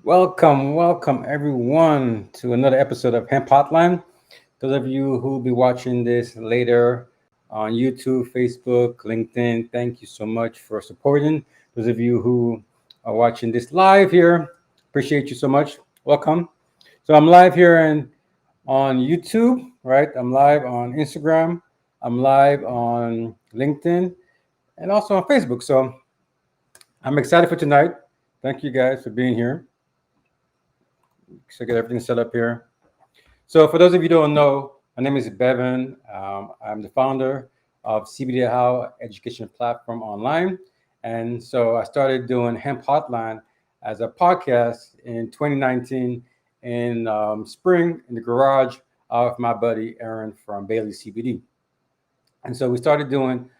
Welcome everyone to another episode of Hemp Hotline. Those of you who will be watching this later on YouTube, Facebook, LinkedIn, thank you so much for supporting. Those of you who are watching this live here, appreciate you so much. Welcome. So I'm live here on YouTube, right? I'm live on Instagram. I'm live on LinkedIn and also on Facebook. So I'm excited for tonight. Thank you guys for being here. So get everything set up here. So for those of you who don't know, my name is Bevon. I'm the founder of CBD.how education platform online. And so I started doing Hemp Hotline as a podcast in 2019 in spring in the garage of my buddy Aaron from Bailey CBD. And so we started doing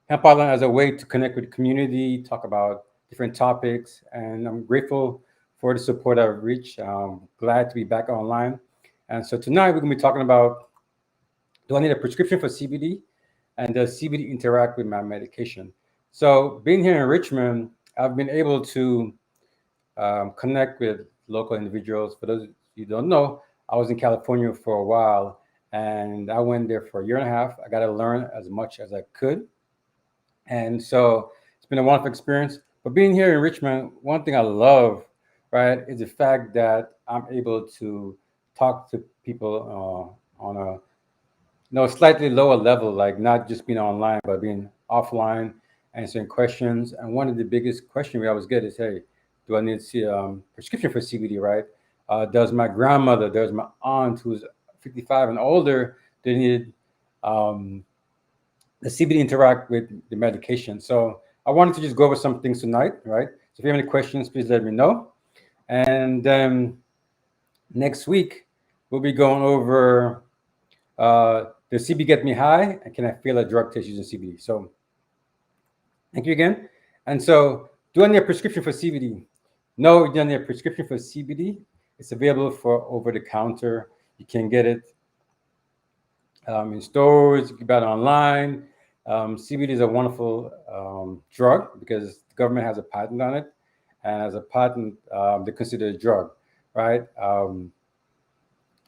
Hemp Hotline as a way to connect with the community, talk about different topics, and I'm grateful for the support I've reached. Glad to be back online. And so tonight we're going to be talking about, do I need a prescription for CBD, and does CBD interact with my medication? So being here in Richmond, I've been able to connect with local individuals. For those of you who don't know, I was in California for a while, and I went there for a year and a half. I got to learn as much as I could. And so it's been a wonderful experience. But being here in Richmond, one thing I love, right, is the fact that I'm able to talk to people on a slightly lower level, like not just being online, but being offline, answering questions. And one of the biggest questions we always get is, hey, do I need to see a prescription for CBD, right? Does my grandmother, does my aunt who's 55 and older, they need the CBD interact with the medication? So I wanted to just go over some things tonight, right? So if you have any questions, please let me know. And then next week, we'll be going over does CBD get me high? And can I feel a drug taste using CBD? So thank you again. And so do I need a prescription for CBD? No, you don't need a prescription for CBD. It's available for over the counter. You can get it in stores, you can buy it online. CBD is a wonderful drug because the government has a patent on it. And as a patent, they consider it a drug, right? So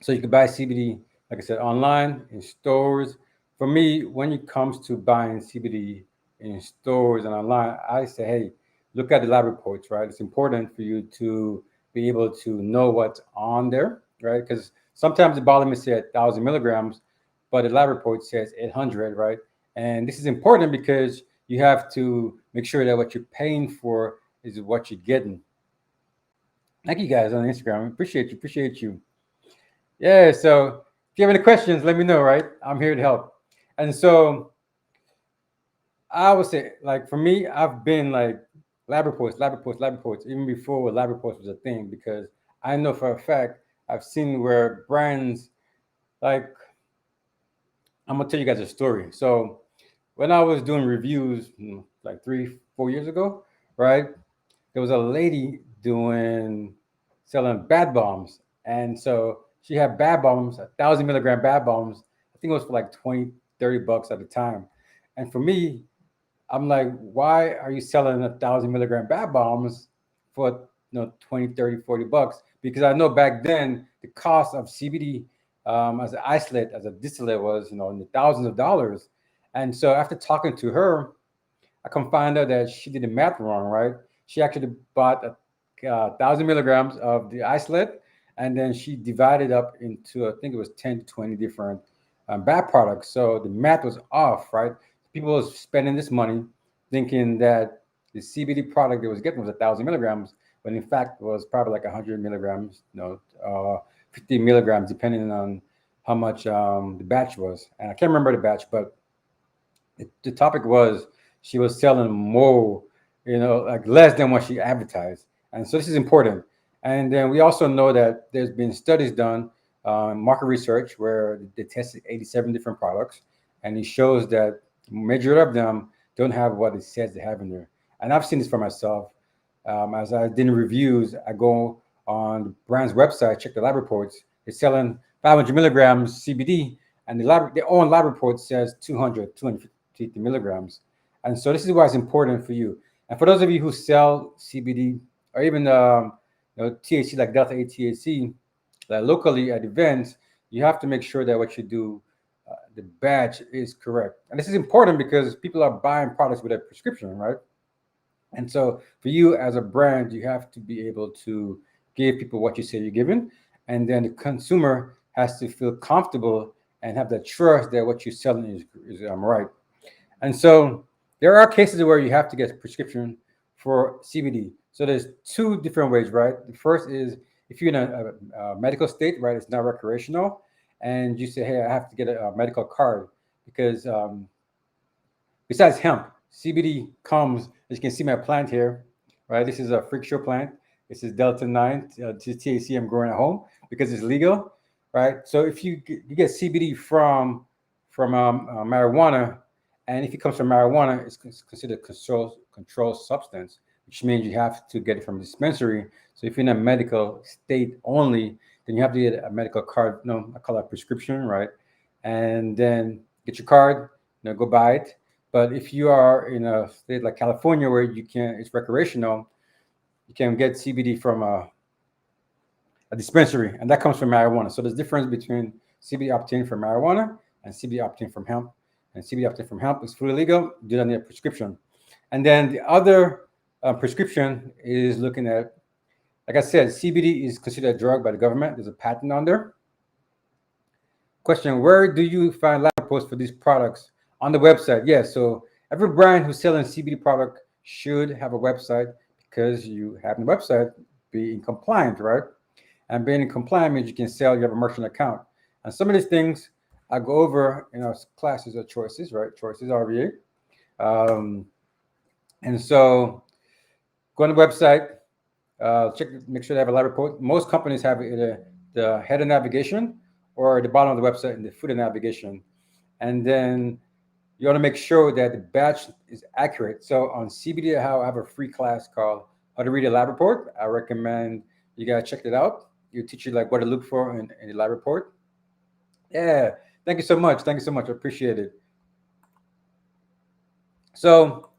you can buy CBD, like I said, online, in stores. For me, when it comes to buying CBD in stores and online, I say, hey, look at the lab reports, right? It's important for you to be able to know what's on there, right? Because sometimes the bottle may say 1,000 milligrams, but the lab report says 800, right? And this is important because you have to make sure that what you're paying for is what you're getting. Thank you guys on Instagram. Appreciate you. Yeah, so if you have any questions, let me know, right? I'm here to help. And so I would say, like, for me, I've been like lab reports, even before lab reports was a thing, because I know for a fact I've seen where brands, like, I'm gonna tell you guys a story. So when I was doing reviews like 3-4 years ago, right? There was a lady selling bad bombs. And so she had bad bombs, 1,000 milligram bad bombs. I think it was for like 20-30 bucks at the time. And for me, I'm like, why are you selling 1,000 milligram bad bombs for 20, 30, 40 bucks? Because I know back then the cost of CBD as an isolate, as a distillate was, in the thousands of dollars. And so after talking to her, I come find out that she did the math wrong, right? She actually bought 1,000 milligrams of the isolate, and then she divided up into, I think it was 10 to 20 different bad products. So the math was off, right? People was spending this money thinking that the CBD product they was getting was 1,000 milligrams, when in fact it was probably like 100 milligrams, 50 milligrams, depending on how much the batch was. And I can't remember the batch, but the topic was she was selling more, like less than what she advertised. And so this is important. And then we also know that there's been studies done, market research, where they tested 87 different products, and it shows that majority of them don't have what it says they have in there. And I've seen this for myself. As I did reviews, I go on the brand's website, check the lab reports. They're selling 500 milligrams CBD, and their own lab report says 250 milligrams. And so this is why it's important for you. And for those of you who sell CBD, or even THC like delta 8 THC, like locally at events, you have to make sure that what you do, the batch is correct. And this is important because people are buying products with a prescription, right? And so for you as a brand, you have to be able to give people what you say you're giving. And then the consumer has to feel comfortable and have the trust that what you're selling is right. And so there are cases where you have to get a prescription for CBD. So there's two different ways, right? The first is if you're in a medical state, right? It's not recreational, and you say, "Hey, I have to get a medical card because besides hemp, CBD comes. As you can see, my plant here, right? This is a freak show plant. This is Delta 9 THC I'm growing at home because it's legal, right? So if you get CBD from marijuana, and if it comes from marijuana, it's considered a controlled substance, which means you have to get it from a dispensary. So if you're in a medical state only, then you have to get a medical card. No, I call it a prescription, right? And then get your card, go buy it. But if you are in a state like California where you can, it's recreational, you can get CBD from a dispensary, and that comes from marijuana. So there's difference between CBD obtained from marijuana and CBD obtained from hemp. And CBD obtained from hemp is fully legal. You do not need a prescription. And then the other prescription is looking at, like I said, CBD is considered a drug by the government. There's a patent on there. Question: where do you find lab reports for these products? On the website? Yes. So every brand who's selling CBD product should have a website because you have a website being compliant, right? And being compliant means you can sell. You have a merchant account. And some of these things I go over in our classes of choices, right? Choices RVA. And so go on the website, check, make sure they have a lab report. Most companies have either the header navigation or the bottom of the website in the footer navigation. And then you want to make sure that the batch is accurate. So on CBD.how, I have a free class called How to Read a Lab Report. I recommend you guys check it out. You teach you like what to look for in the lab report. Yeah, thank you so much. Thank you so much. I appreciate it. So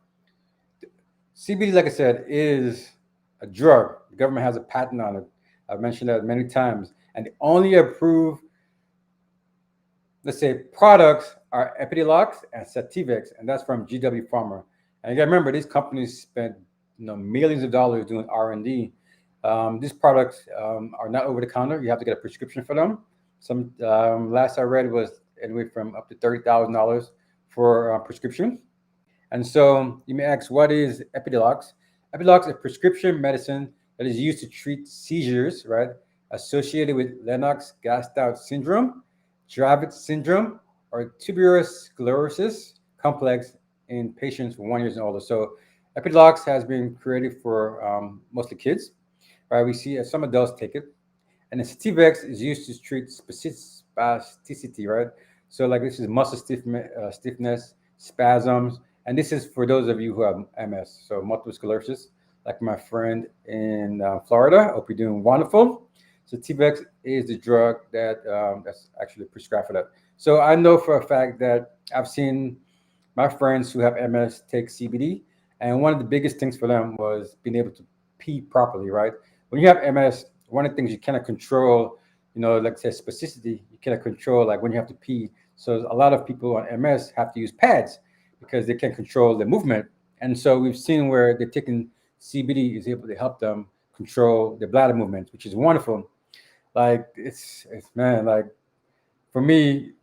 CBD, like I said, is a drug. The government has a patent on it. I've mentioned that many times. And the only approved, let's say, products are Epithelox and Sativex, and that's from GW Pharma. And you got to remember, these companies spend millions of dollars doing R&D. These products are not over the counter. You have to get a prescription for them. Some last I read was anywhere from up to $30,000 for a prescription. And so you may ask, what is Epithelox? Epithelox is a prescription medicine that is used to treat seizures, right, associated with Lennox-Gastaut syndrome, Dravet syndrome, or tuberous sclerosis complex in patients 1 year and older. So Epithelox has been created for mostly kids, right? We see some adults take it. And the Sativex is used to treat spasticity, right? So like this is muscle stiffness, spasms, and this is for those of you who have MS, so multiple sclerosis, like my friend in Florida. Hope you're doing wonderful. So Sativex is the drug that's actually prescribed for that. So I know for a fact that I've seen my friends who have MS take CBD, and one of the biggest things for them was being able to pee properly, right? When you have MS, one of the things you cannot control, like say spasticity, you cannot control like when you have to pee. So a lot of people on MS have to use pads because they can't control the movement. And so we've seen where they're taking CBD is able to help them control the bladder movements, which is wonderful. Like it's man, like for me,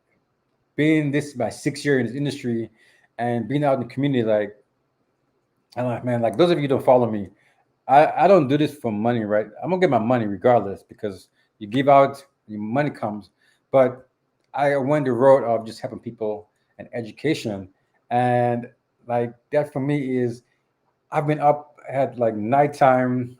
being this my 6 year in this industry and being out in the community, like I'm like, man, like those of you who don't follow me, I don't do this for money, right? I'm gonna get my money regardless because you give out, your money comes. But I went the road of just helping people and education, and like that for me is I've been up at like nighttime,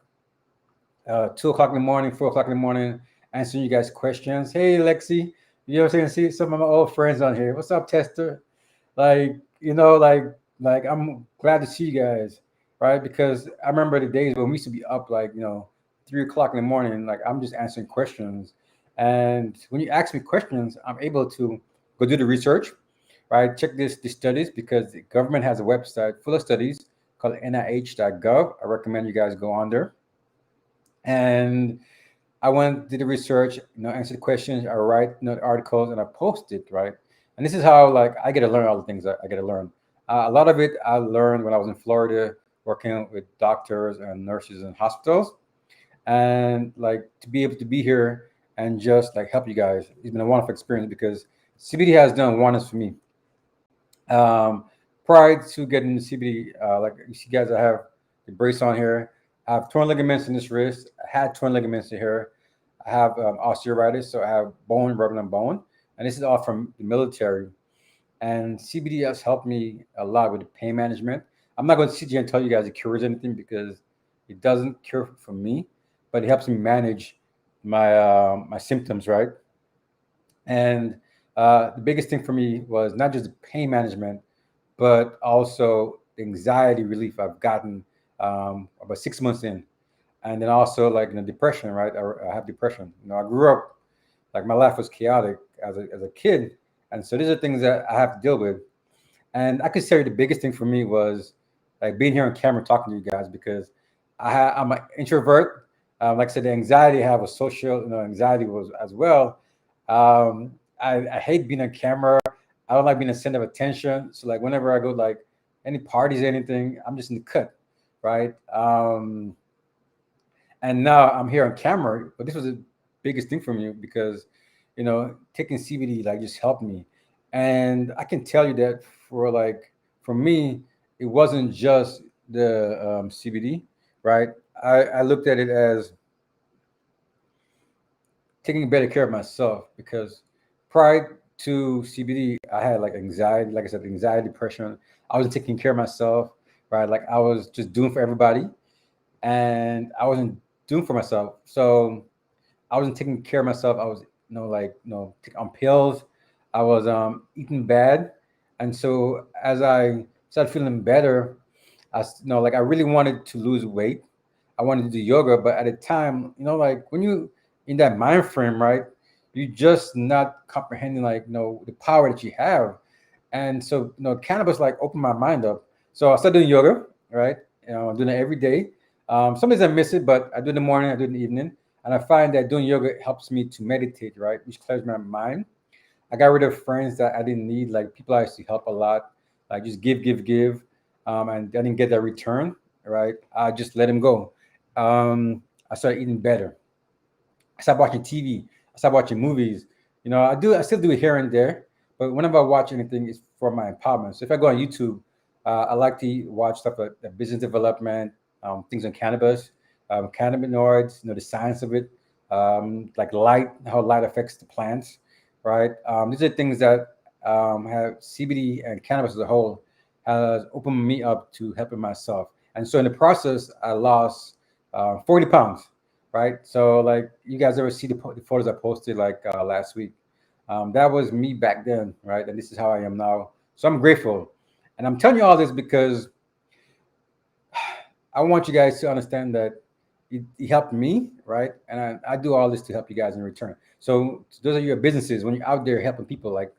2 o'clock in the morning, 4 o'clock in the morning, answering you guys questions. Hey, Lexi, you know what I'm saying? See some of my old friends on here. What's up, Tester? Like, like I'm glad to see you guys, right? Because I remember the days when we used to be up like 3 o'clock in the morning. Like I'm just answering questions, and when you ask me questions, I'm able to go do the research, right? Check the studies because the government has a website full of studies called nih.gov. I recommend you guys go on there And I went did the research, answered questions, I write articles, and I post it, right? And this is how like I get to learn all the things that I get to learn. A lot of it I learned when I was in Florida, working with doctors and nurses in hospitals, and like to be able to be here and just like help you guys. It's been a wonderful experience because CBD has done wonders for me. Um, Prior to getting the CBD, like you see, guys, I have the brace on here. I have torn ligaments in this wrist. I had torn ligaments in here. I have osteoarthritis, so I have bone rubbing on bone, and this is all from the military. And CBD has helped me a lot with the pain management. I'm not going to sit here and tell you guys it cures anything because it doesn't cure for me, but it helps me manage my symptoms, right? And the biggest thing for me was not just the pain management, but also the anxiety relief I've gotten about 6 months in. And then also like depression, right? I have depression. I grew up like my life was chaotic as a kid, and so these are things that I have to deal with. And I could say the biggest thing for me was like being here on camera talking to you guys because I'm an introvert. Like I said, the anxiety I have was social, anxiety was as well. I hate being on camera. I don't like being a center of attention. So like whenever I go like any parties or anything, I'm just in the cut, right? And now I'm here on camera, but this was the biggest thing for me because, taking CBD like just helped me. And I can tell you that for me, it wasn't just the CBD, right? I looked at it as taking better care of myself because prior to CBD, I had like anxiety, like I said, anxiety, depression. I wasn't taking care of myself, right? Like I was just doing for everybody, and I wasn't doing for myself. So I wasn't taking care of myself. I was, on pills. I was eating bad, and so as I started feeling better, like I really wanted to lose weight. I wanted to do yoga, but at the time, like when you in that mind frame, right, you just not comprehending like the power that you have, and so cannabis like opened my mind up. So I started doing yoga, right? I'm doing it every day. Some days I miss it, but I do it in the morning, I do it in the evening, and I find that doing yoga helps me to meditate, right, which clears my mind. I got rid of friends that I didn't need, like people I used to help a lot, like just give, give, give, and I didn't get that return, right? I just let them go. I started eating better. I stopped watching TV. I stopped watching movies. I still do it here and there, but whenever I watch anything, it's for my empowerment. So if I go on YouTube, I like to watch stuff like business development, things on cannabis, cannabinoids, the science of it, like light, how light affects the plants, right? These are things that have CBD and cannabis as a whole has opened me up to helping myself. And so in the process, I lost 40 pounds, right? So like you guys ever see the photos I posted like last week? That was me back then, right? And this is how I am now. So I'm grateful. And I'm telling you all this because I want you guys to understand that it helped me, right? And I do all this to help you guys in return. So those are your businesses. When you're out there helping people, like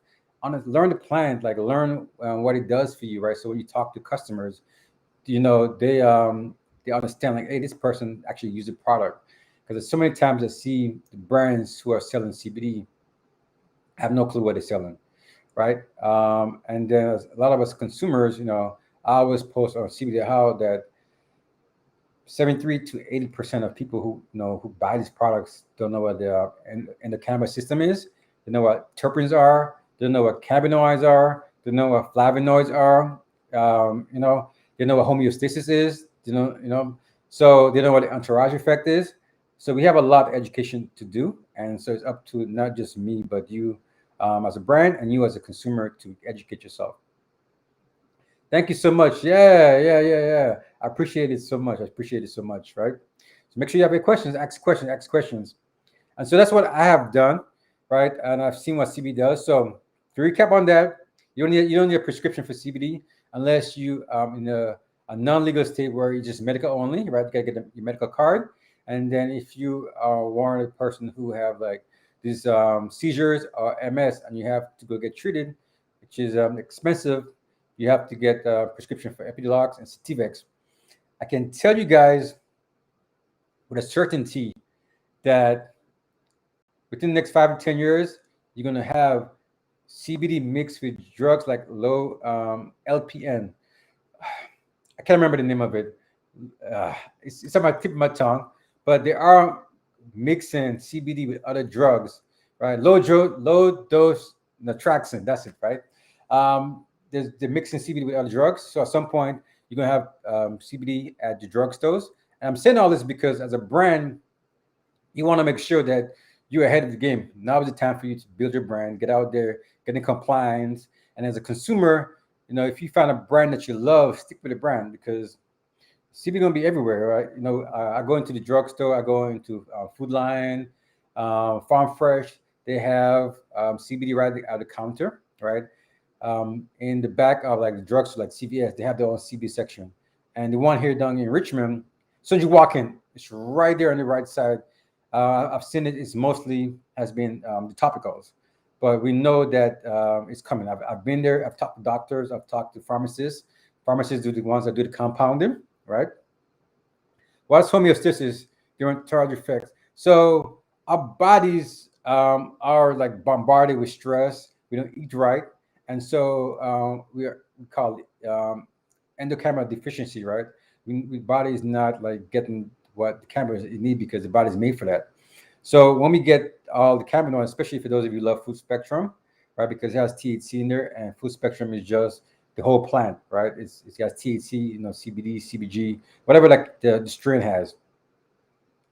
learn the plant, like learn what it does for you, right? So when you talk to customers, they understand like, hey, this person actually used the product. Because there's so many times I see the brands who are selling CBD have no clue what they're selling, right? And then a lot of us consumers, I always post on CBD.how that 73 to 80% of people who buy these products don't know what the cannabis system is. They know what terpenes are. They know what cannabinoids are. They know what flavonoids are. They know what homeostasis is. So they know what the entourage effect is. So we have a lot of education to do, and so it's up to not just me but you as a brand and you as a consumer to educate yourself. Thank you so much. Yeah, yeah, yeah, yeah. I appreciate it so much. I appreciate it so much, right? So make sure you have your questions, ask questions, ask questions. And so that's what I have done, right? And I've seen what CBD does. So to recap on that, you don't need a prescription for CBD unless you in a non-legal state where it's just medical only, right? You gotta get your medical card. And then if you are warranted person who have like these seizures or MS and you have to go get treated, which is expensive, you have to get a prescription for Epithelox and Sativex. I can tell you guys with a certainty that within the next 5 to 10 years, you're gonna have CBD mixed with drugs like low LPN. I can't remember the name of it. It's on my tip of my tongue, but they are mixing CBD with other drugs, right? Low dose natraxin. That's it, right? They're mixing CBD with other drugs. So at some point, you're gonna have CBD at the drugstores. And I'm saying all this because as a brand, you want to make sure that you're ahead of the game. Now is the time for you to build your brand, get out there, get in compliance. And as a consumer, if you find a brand that you love, stick with the brand because CBD gonna be everywhere, right? I go into the drugstore, I go into Food Line, Farm Fresh. They have CBD right at the counter, right? In the back of like the drugstore, like CVS, they have their own CBD section. And the one here down in Richmond, as soon as you walk in, it's right there on the right side. I've seen it. It's mostly has been the topicals, but we know that it's coming. I've been there. I've talked to doctors. I've talked to pharmacists. Pharmacists do the ones that do the compounding, right? What's homeostasis? Gerontology effects. So our bodies are like bombarded with stress. We don't eat right, and so we call it endocannabinoid deficiency, right? We body is not like getting what the cannabinoids it need because the body's made for that. So when we get all the cannabinoids, especially for those of you who love Food Spectrum, right? Because it has THC in there, and Food Spectrum is just the whole plant, right? It's got THC, CBD, CBG, whatever like the strain has.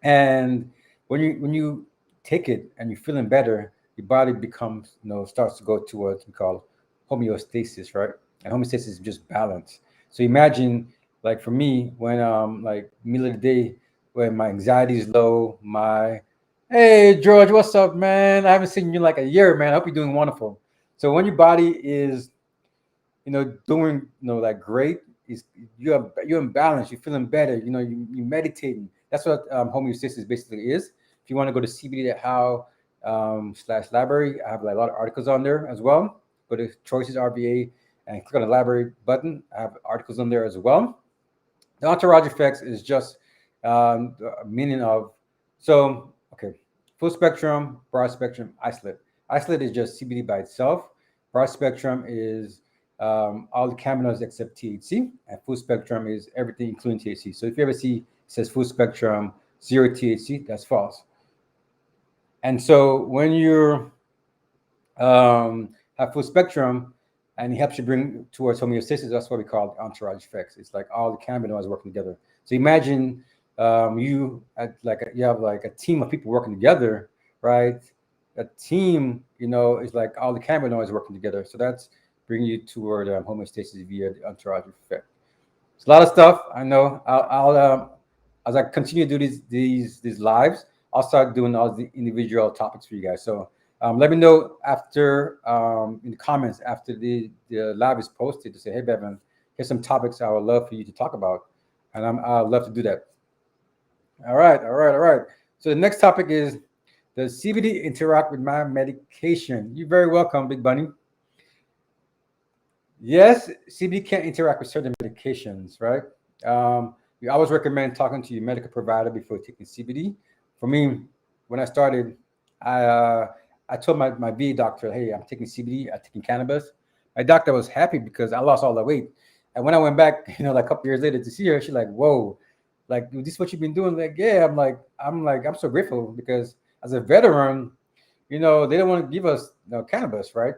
And when you take it and you're feeling better, your body becomes, starts to go towards what we call homeostasis, right? And homeostasis is just balance. So imagine, like for me, when like middle of the day, when my anxiety is low, hey George, what's up, man? I haven't seen you in like a year, man. I hope you're doing wonderful. So when your body is, doing, like great, is you're in balance, you're feeling better, you're meditating. That's what homeostasis basically is. If you want to go to CBD.how /library, I have like a lot of articles on there as well. Go to Choices RVA and click on the library button. I have articles on there as well. The entourage effects is just the meaning of, so, okay, full spectrum, broad spectrum, isolate. Isolate is just CBD by itself. Broad spectrum is all the cannabinoids except THC, and full spectrum is everything including THC. So if you ever see it says full spectrum, 0 THC, that's false. And so when you have full spectrum, and it helps you bring towards homeostasis. That's what we call entourage effects. It's like all the cannabinoids working together. So imagine you have like a team of people working together, right? A team, is like all the cannabinoids working together. So that's bringing you toward homeostasis via the entourage effect. It's a lot of stuff. I know. I'll as I continue to do these lives, I'll start doing all the individual topics for you guys. So let me know after in the comments after the live is posted to say, hey, Bevon, here's some topics I would love for you to talk about. And I'd love to do that. All right. So the next topic is, does CBD interact with my medication? You're very welcome, Big Bunny. Yes, CBD can interact with certain medications, right? We always recommend talking to your medical provider before taking CBD. For me, when I started, I told my VA doctor, hey, I'm taking CBD, I'm taking cannabis. My doctor was happy because I lost all the weight. And when I went back, like a couple years later to see her, she's like, whoa, like, this is what you've been doing? Like, yeah, I'm so grateful because as a veteran, they don't want to give us cannabis, right?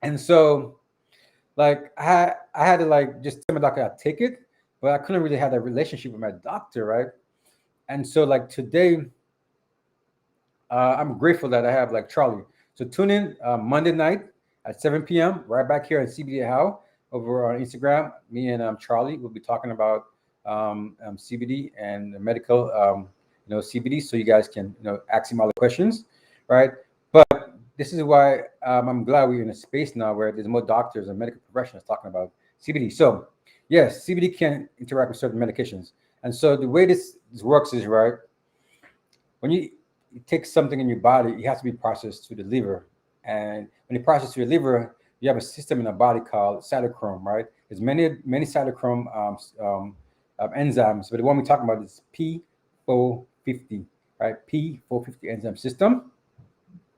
And so like I had to like just tell my doctor I'd take it, but I couldn't really have that relationship with my doctor, right? And so like today, I'm grateful that I have like Charlie. So tune in Monday night at 7 p.m. right back here at CBD.how over on Instagram. Me and Charlie will be talking about CBD and medical, CBD, so you guys can ask him all the questions, right? But this is why I'm glad we're in a space now where there's more doctors and medical professionals talking about CBD. So yes, CBD can interact with certain medications, and so the way this works is, right, when you take something in your body, it has to be processed to the liver. And when you process to your liver, you have a system in the body called cytochrome, right? There's many cytochrome enzymes, but the one we're talking about is P450, right? P450 enzyme system,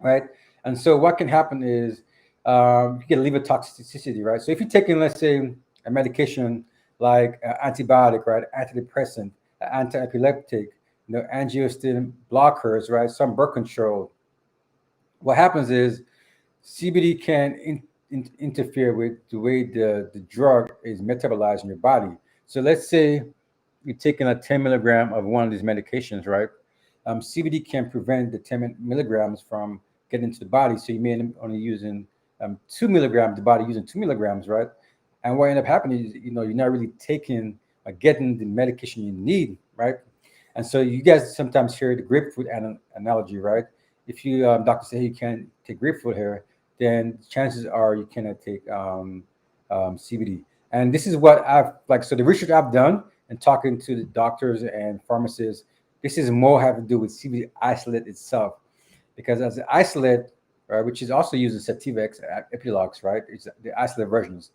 right? And so what can happen is you get liver toxicity, right? So if you're taking, let's say, a medication like antibiotic, right, antidepressant, anti-epileptic, angiostensin blockers, right, some birth control, what happens is CBD can interfere with the way the drug is metabolized in your body. So let's say you're taking a 10 milligram of one of these medications, right? CBD can prevent the 10 milligrams from getting into the body. So you may end up only using 2 milligrams, the body using 2 milligrams, right? And what end up happening is, you're not really taking or getting the medication you need, right? And so you guys sometimes hear the grapefruit analogy, right? If you doctor say you can't take grapefruit here, then chances are you cannot take CBD. And this is what I've like. So the research I've done and talking to the doctors and pharmacists, this is more have to do with CBD isolate itself, because as an isolate, right, which is also used in Sativex, Epithelox, right? It's the isolate versions.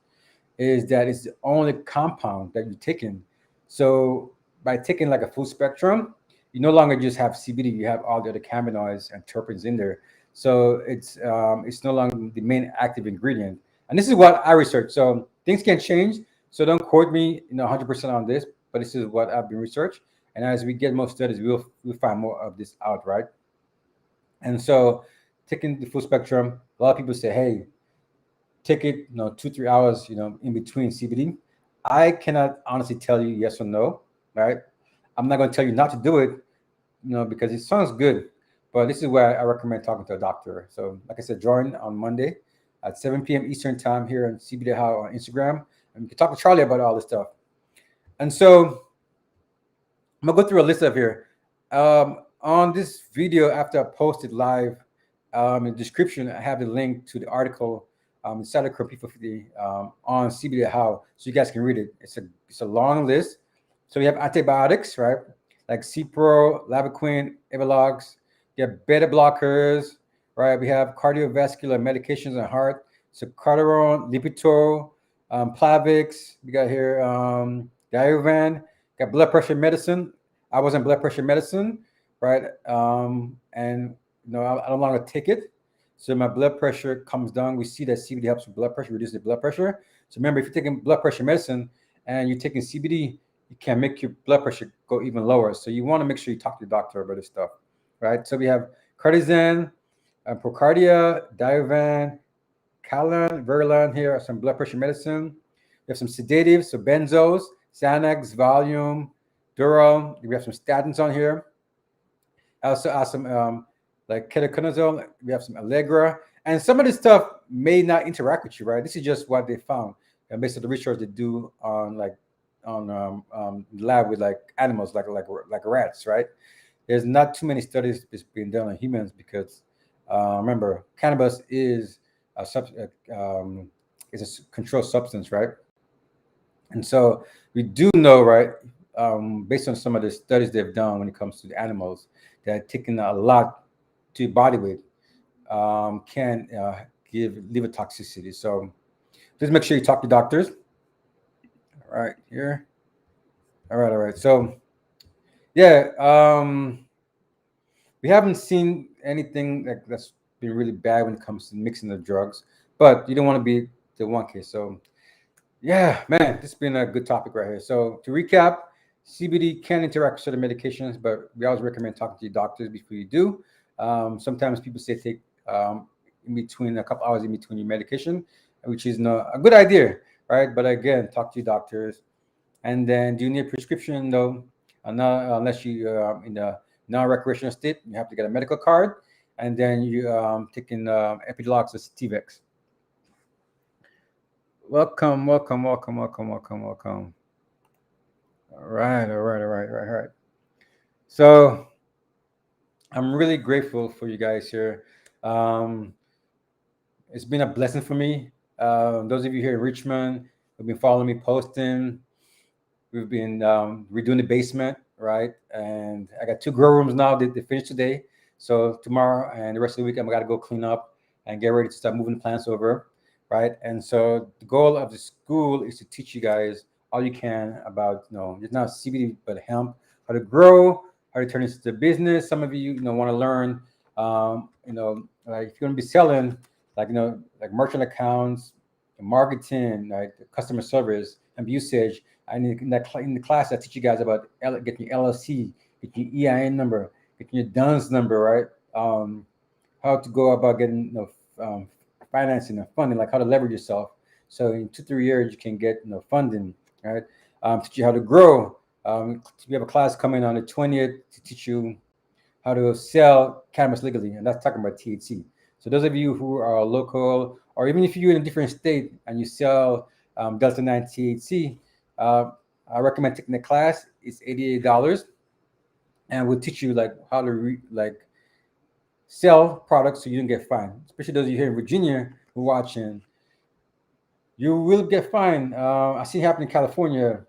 Is that it's the only compound that you're taking. So by taking like a full spectrum, you no longer just have CBD, you have all the other cannabinoids and terpenes in there. So it's no longer the main active ingredient. And this is what I researched. So things can change. So don't quote me, 100% on this, but this is what I've been researched. And as we get more studies, we'll find more of this out, right? And so taking the full spectrum, a lot of people say, hey, take it, 2-3 hours, in between CBD. I cannot honestly tell you yes or no, right? I'm not going to tell you not to do it, because it sounds good, but this is where I recommend talking to a doctor. So, like I said, join on Monday at 7 p.m. Eastern time here on CBD.how on Instagram, and you can talk to Charlie about all this stuff. And so I'm gonna go through a list of here. On this video, after I posted live, in the description, I have the link to the article inside the P450 on CBD.how, so you guys can read it. It's a long list. So we have antibiotics, right? Like Cipro, Lavequin, Epithelox. You have beta blockers, right? We have cardiovascular medications and heart. So Cardaron, Lipitor, Plavix. We got here Diovan. Got blood pressure medicine. I was on blood pressure medicine, right? And I don't longer take it. So my blood pressure comes down. We see that CBD helps with blood pressure, reduce the blood pressure. So remember, if you're taking blood pressure medicine and you're taking CBD, you can make your blood pressure go even lower. So you want to make sure you talk to your doctor about this stuff, right? So we have Cardizan, Procardia, Diovan, Calan, Verilan here are some blood pressure medicine. We have some sedatives, so benzos, Xanax, Valium, Durel. We have some statins on here. I also have some like ketoconazole. We have some Allegra. And some of this stuff may not interact with you, right? This is just what they found. And based on the research they do on lab with like animals, like rats, right? There's not too many studies being done on humans because remember, cannabis is a controlled substance, right? And so we do know, right, based on some of the studies they've done when it comes to the animals, that taking a lot to body weight can give liver toxicity. So please make sure you talk to doctors. All right, here. All right. So, yeah, we haven't seen anything that's been really bad when it comes to mixing the drugs, but you don't want to be the one case. So, yeah, man, this has been a good topic right here. So, to recap, CBD can interact with certain medications, but we always recommend talking to your doctors before you do. Sometimes people say take in between a couple hours in between your medication, which is not a good idea, right? But again, talk to your doctors. And then, do you need a prescription though? Not, unless you in a non-recreational state, you have to get a medical card, and then you taking Epithelox or Sativex. Welcome. All right. So I'm really grateful for you guys here. It's been a blessing for me. Those of you here in Richmond who've been following me, posting. We've been redoing the basement, right? And I got 2 grow rooms now. They finished today. So tomorrow and the rest of the week, I'm got to go clean up and get ready to start moving the plants over, right? And so the goal of the school is to teach you guys all you can about, just not CBD, but hemp, how to grow, how to turn this into business. Some of you, want to learn, like if you're going to be selling, like, like merchant accounts, marketing, like customer service and usage. In the class, I teach you guys about getting your LLC, getting your EIN number, getting your DUNS number, right? How to go about getting, financing and funding, like how to leverage yourself. So in 2-3 years, you can get, funding, right? Teach you how to grow. We have a class coming on the 20th to teach you how to sell cannabis legally, and that's talking about THC. So those of you who are local, or even if you're in a different state and you sell Delta 9 THC, I recommend taking the class. It's $88, and we'll teach you like how to sell products so you don't get fined. Especially those of you here in Virginia who are watching, you will get fined. I see it happen in California.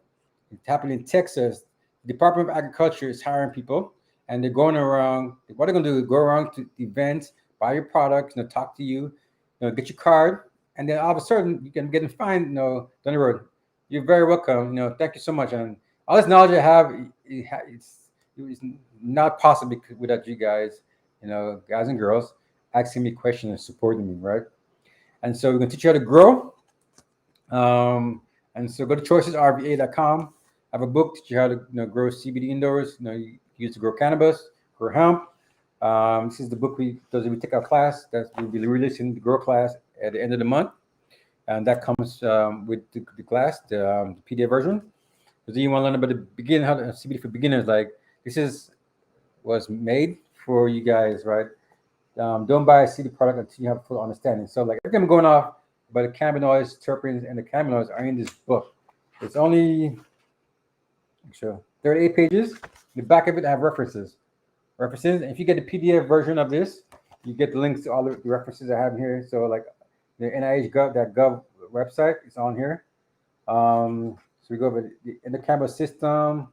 It's happening in Texas. The Department of Agriculture is hiring people, and they're going around. What they're going to do is go around to events, buy your products, talk to you, get your card, and then all of a sudden you can get fined. Down the road. You're very welcome. Thank you so much. And all this knowledge I have, it's not possible without you guys. Guys and girls asking me questions and supporting me, right? And so we're going to teach you how to grow. And so go to choicesrva.com. I have a book to teach you how to grow CBD indoors. You use to grow cannabis, grow hemp. This is the book we take our class that we'll be releasing the grow class at the end of the month, and that comes with the class, the PDF version. Because you want to learn about the beginning, how to CBD for beginners. Like this was made for you guys, right? Don't buy a CBD product until you have full understanding. So like everything I'm going off about the cannabinoids, terpenes, and the cannabinoids are in this book. It's only 38 pages. The back of it I have references. And if you get the PDF version of this, you get the links to all the references I have here. So like the NIH.gov website is on here. So we go over in the cannabis system.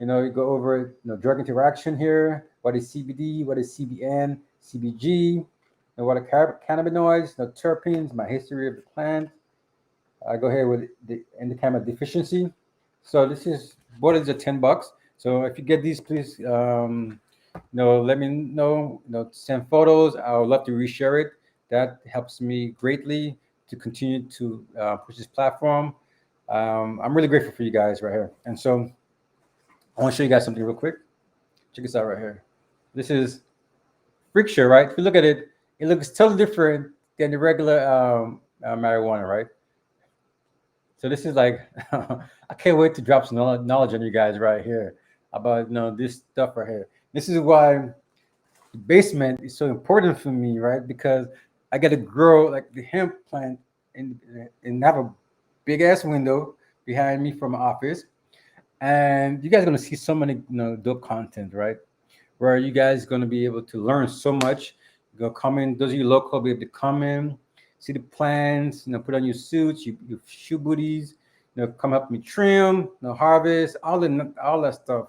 You go over drug interaction here. What is CBD? What is CBN? CBG? What are cannabinoids? Terpenes. My history of the plant. I go here with the endocannabinoid deficiency. So this is both is $10. So if you get these, please let me know. Send photos. I would love to reshare it. That helps me greatly to continue to push this platform. I'm really grateful for you guys right here. And so I want to show you guys something real quick. Check this out right here. This is freak show, right? If you look at it, it looks totally different than the regular marijuana, right? So this is like, I can't wait to drop some knowledge on you guys right here about this stuff right here. This is why the basement is so important for me, right? Because I got to grow like the hemp plant and have a big ass window behind me from my office, and you guys are gonna see so many dope content, right? Where you guys are gonna be able to learn so much. Go come in. Those of you local be able to come in, see the plants, put on your suits, your shoe booties, come help me trim, harvest, all that stuff,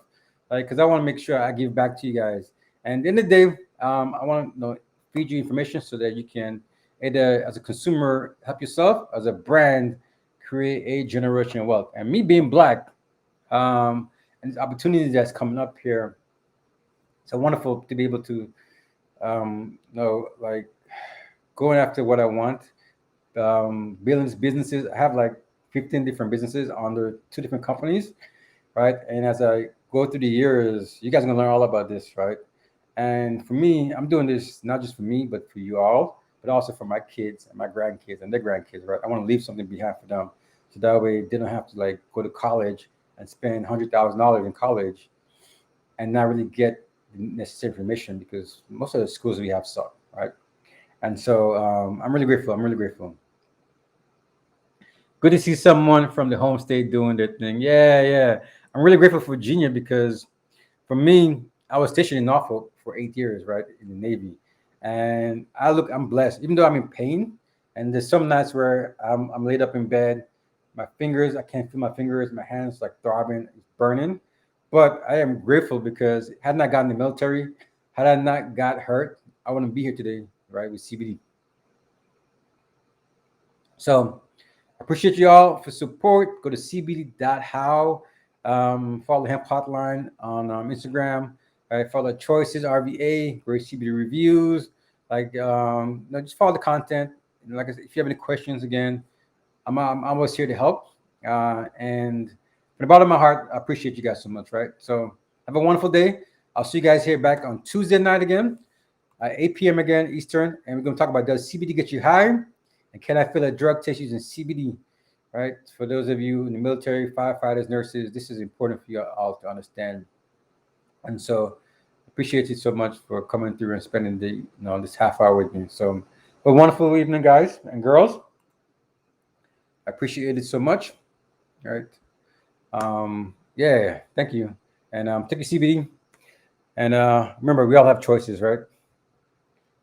like because I want to make sure I give back to you guys. And at the end of the day, I want to feed you information so that you can either as a consumer help yourself, as a brand create a generational wealth. And me being black, and the opportunities that's coming up here, it's so wonderful to be able to like going after what I want. Building businesses. I have like 15 different businesses under 2 different companies, right? And as I go through the years, you guys are gonna learn all about this, right? And for me, I'm doing this not just for me, but for you all, but also for my kids and my grandkids and their grandkids, right? I want to leave something behind for them, so that way they don't have to like go to college and spend $100,000 in college and not really get the necessary information, because most of the schools we have suck, right? And so I'm really grateful. Good to see someone from the home state doing their thing. Yeah. I'm really grateful for Virginia, because for me, I was stationed in Norfolk for 8 years, right, in the Navy. And I'm blessed, even though I'm in pain. And there's some nights where I'm laid up in bed, my fingers, I can't feel my fingers, my hands like throbbing, it's burning. But I am grateful, because had I not gotten the military, had I not got hurt, I wouldn't be here today, right, with CBD. So I appreciate you all for support. Go to CBD.how. Follow Hemp Hotline on Instagram. Right, follow the choices, RVA, great CBD reviews. Like, just follow the content. Like I said, if you have any questions, again, I'm always here to help. And from the bottom of my heart, I appreciate you guys so much. Right. So have a wonderful day. I'll see you guys here back on Tuesday night again, 8 p.m. again Eastern, and we're gonna talk about, does CBD get you high, and can I feel a drug test using CBD? Right. For those of you in the military, firefighters, nurses, this is important for you all to understand. And so appreciate you so much for coming through and spending the this half hour with me. So a wonderful evening, guys and girls. I appreciate it so much. All right. Yeah, thank you. And take your CBD. And remember, we all have choices, right?